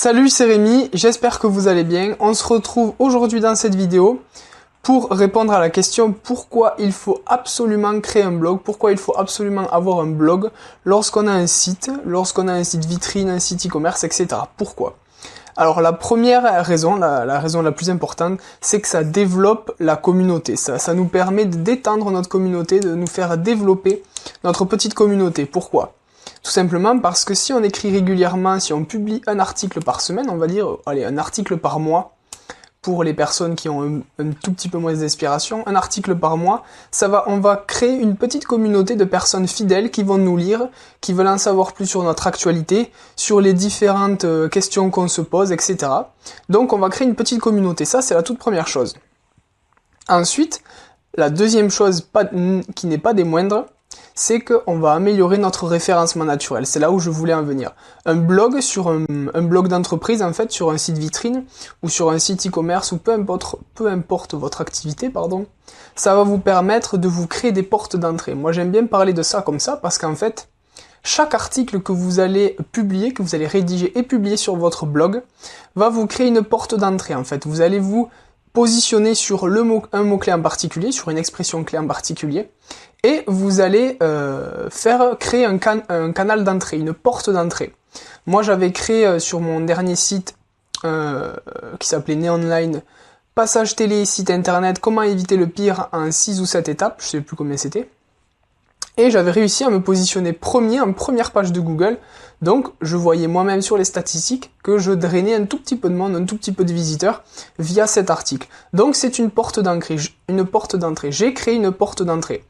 Salut, c'est Rémi, j'espère que vous allez bien. On se retrouve aujourd'hui dans cette vidéo pour répondre à la question pourquoi il faut absolument créer un blog, pourquoi il faut absolument avoir un blog lorsqu'on a un site vitrine, un site e-commerce, etc. Pourquoi? Alors la première raison, la raison la plus importante, c'est que ça développe la communauté. Ça nous permet d'étendre notre communauté, de nous faire développer notre petite communauté. Pourquoi? Tout simplement parce que si on écrit régulièrement, si on publie un article par semaine, on va dire, allez, un article par mois, pour les personnes qui ont un tout petit peu moins d'inspiration, un article par mois, on va créer une petite communauté de personnes fidèles qui vont nous lire, qui veulent en savoir plus sur notre actualité, sur les différentes questions qu'on se pose, etc. Donc on va créer une petite communauté, ça c'est la toute première chose. Ensuite, la deuxième chose qui n'est pas des moindres, c'est qu'on va améliorer notre référencement naturel. C'est là où je voulais en venir. Un blog sur un blog d'entreprise, en fait, sur un site vitrine ou sur un site e-commerce ou peu importe votre activité, ça va vous permettre de vous créer des portes d'entrée. Moi, j'aime bien parler de ça comme ça parce qu'en fait, chaque article que vous allez publier, que vous allez rédiger et publier sur votre blog, va vous créer une porte d'entrée. En fait, vous allez vous positionner sur un mot-clé en particulier, sur une expression clé en particulier, et vous allez créer un canal d'entrée, une porte d'entrée. Moi j'avais créé sur mon dernier site qui s'appelait Néonline, passage télé, site internet, comment éviter le pire en 6 ou 7 étapes, je sais plus combien c'était. Et j'avais réussi à me positionner premier en première page de Google, donc je voyais moi-même sur les statistiques que je drainais un tout petit peu de monde, un tout petit peu de visiteurs via cet article. Donc c'est une porte d'entrée, j'ai créé une porte d'entrée.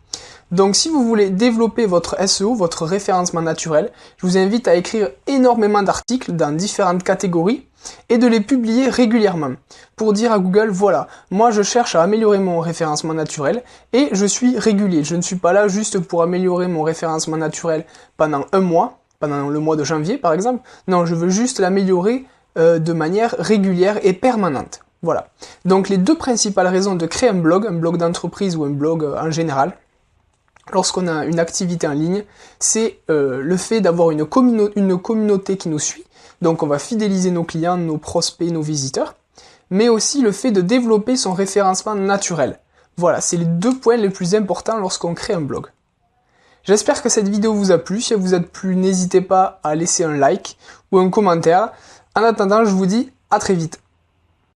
Donc si vous voulez développer votre SEO, votre référencement naturel, je vous invite à écrire énormément d'articles dans différentes catégories et de les publier régulièrement pour dire à Google, voilà, moi je cherche à améliorer mon référencement naturel et je suis régulier. Je ne suis pas là juste pour améliorer mon référencement naturel pendant un mois, pendant le mois de janvier par exemple. Non, je veux juste l'améliorer de manière régulière et permanente. Voilà. Donc les deux principales raisons de créer un blog d'entreprise ou un blog en général, lorsqu'on a une activité en ligne, c'est le fait d'avoir une communauté qui nous suit, donc on va fidéliser nos clients, nos prospects, nos visiteurs, mais aussi le fait de développer son référencement naturel. Voilà, c'est les deux points les plus importants lorsqu'on crée un blog. J'espère que cette vidéo vous a plu, si elle vous a plu, n'hésitez pas à laisser un like ou un commentaire. En attendant, je vous dis à très vite.